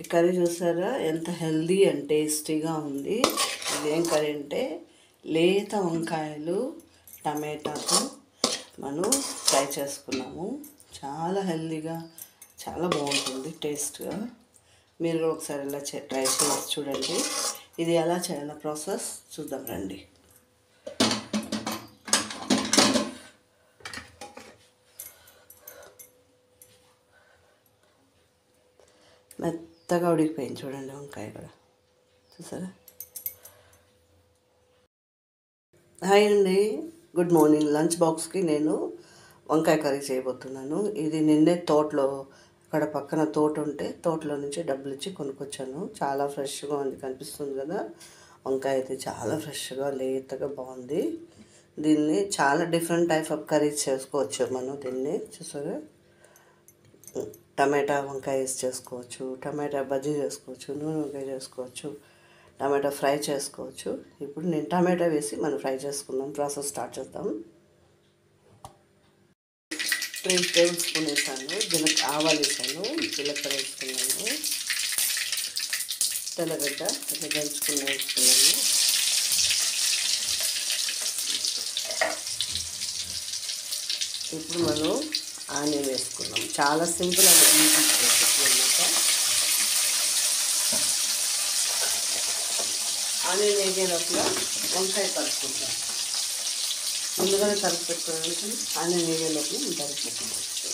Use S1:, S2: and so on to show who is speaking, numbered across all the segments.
S1: ఈ కర్రీ చూసారా ఎంత హెల్దీ అండ్ టేస్టీగా ఉంది. ఇదేం కర్రీ అంటే లేత వంకాయలు టమాటాతో మనం ఫ్రై చేసుకున్నాము. చాలా హెల్దీగా చాలా బాగుంటుంది టేస్ట్గా. మీరు కూడా ఒకసారి ఇలా ట్రై చేసి చూడండి. ఇది ఎలా చేయాలో ప్రాసెస్ చూద్దాం రండి. మెత్తగా ఉడికిపోయింది చూడండి వంకాయ కూడా, చూసారా. హాయ్ అండి, గుడ్ మార్నింగ్. లంచ్ బాక్స్కి నేను వంకాయ కర్రీ చేయబోతున్నాను. ఇది నిన్నే తోటలో, అక్కడ పక్కన తోట ఉంటే తోటలో నుంచి డబ్బులు ఇచ్చి కొనుక్కొచ్చాను. చాలా ఫ్రెష్గా ఉంది, కనిపిస్తుంది కదా. వంకాయ అయితే చాలా ఫ్రెష్గా లేతగా బాగుంది. దీన్ని చాలా డిఫరెంట్ టైప్ ఆఫ్ కర్రీస్ చేసుకోవచ్చు మనం. దీన్ని చూసారా, టమాటా వంకాయ వేసి చేసుకోవచ్చు, టమాటా బజ్జీ చేసుకోవచ్చు, నూనె వంకాయ చేసుకోవచ్చు, టమాటా ఫ్రై చేసుకోవచ్చు. ఇప్పుడు నేను టమాటా వేసి మనం ఫ్రై చేసుకుందాం. ప్రాసెస్ స్టార్ట్ చేద్దాం. 3 టేబుల్ స్పూన్ వేసాను, ఆవాలు వేసాను, జీలకర్ర వేసుకున్నాను, తెల్లగడ్డ ఇట్లా వేసుకున్నాను. ఇప్పుడు మనం ఆనియన్ వేసుకున్నాం. చాలా సింపుల్ అండ్ ఈజీ రెసిపీ అన్నమాట. ఆనియన్ వేగేటప్పుడు వంకాయ తరుపుకుంటాం. ముందుగానే తరుపు పెట్టుకోవడానికి ఆనియన్ వేగేటప్పుడు మనం తరుపు పెట్టుకోవచ్చు.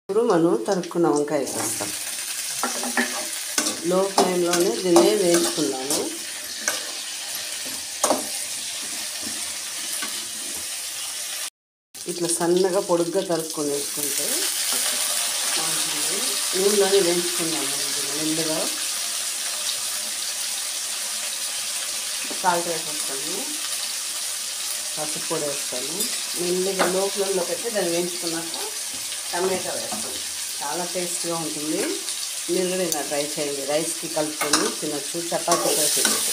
S1: ఇప్పుడు మనం తరుక్కున్న వంకాయ వేస్తాం. లో ఫ్లేమ్లోనే దీన్ని వేసుకున్నాము. ఇట్లా సన్నగా పొడుగ్గా తరుక్కొని వేసుకుంటే బాగుంటుంది. నూనెలోనే వేయించుకున్నాము నిండుగా. సాల్ట్ వేసేస్తాను, పసుపు కూడా వేస్తాను. నిండుగా లో ఫ్లేమ్లో పెట్టి దాన్ని వేయించుకున్నాక టమాటా వేస్తాను. చాలా టేస్ట్గా ఉంటుంది. మీరు కూడా ఇలా ట్రై చేయండి. రైస్కి కలుపుకొని తినచ్చు, చపాతీ కూడా తినచ్చు,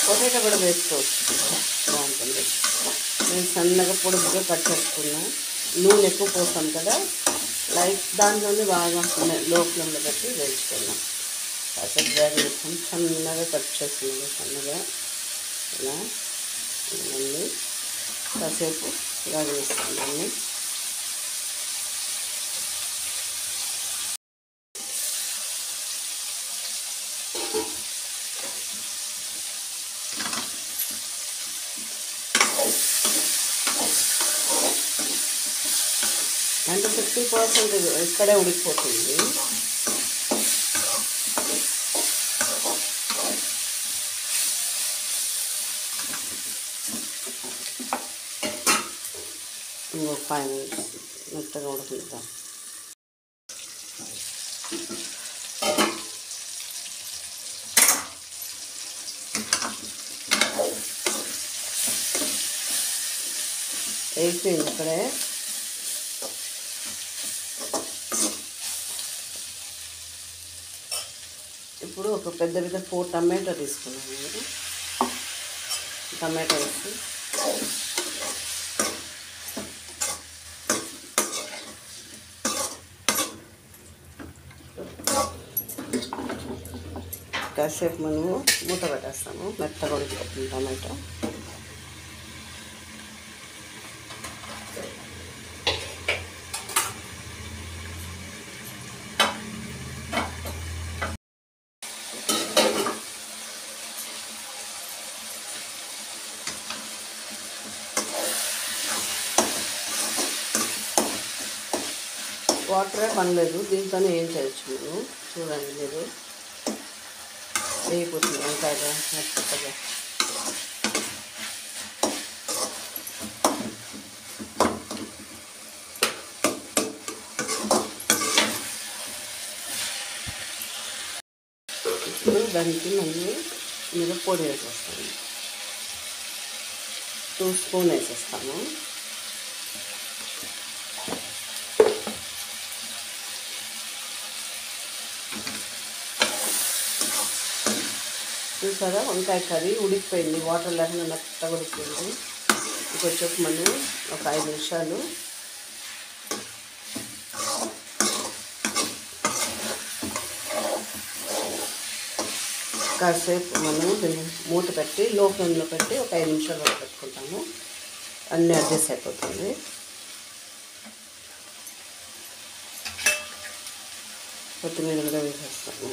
S1: పొటాటో కూడా వేసుకోవచ్చు, బాగుంటుంది. నేను సన్నగా పొడుగ్గా కట్ చేసుకున్నా. నూనె ఎక్కువ పోస్తాం కదా, దాంట్లోనే బాగా లో ఫ్లేమ్లో పెట్టి వేయించుకున్నాం. కాసేపు వేసుకొని సన్నగా కట్ చేసుకున్నాను. సన్నగా ఇలా మళ్ళీ కాసేపు వేస్తాను దాన్ని. అంటే 50% ఇక్కడే ఉడికిపోతుంది. ఇంకో 5 minutes మెత్తగా ఉడికిద్దాం. అయిపోయింది ఇక్కడే. ఇప్పుడు ఒక పెద్ద 4 టమాటా తీసుకున్నాను. టమాటా వేసి కాసేపు మనము మూత పెట్టేస్తాము. మెత్తగా ఉడికిపోతుంది టమాటా. వాటరే పనిలేదు, దీంతోనే ఏం చేయొచ్చు మనం. చూడండి మీరు, వేయిపోతుంది వంకాయగా మెత్తగా. ఇప్పుడు దానికి మళ్ళీ మిరప్పొడి వేసేస్తాము. 2 స్పూన్ వేసేస్తాము. చూసారా వంకాయ కర్రీ ఉడికిపోయింది, వాటర్ లేకుండా మెత్తగా ఉడికిపోయింది. ఇంకొచ్చేపు మనం ఒక 5 నిమిషాలు కాసేపు మనం దీన్ని మూత పెట్టి లో ఫ్లేమ్లో పెట్టి ఒక 5 నిమిషాలు వరకు పెట్టుకుంటాము. అన్నీ అడ్జస్ట్ అయిపోతుంది. కొత్తిమీర కూడా వేసేస్తాము.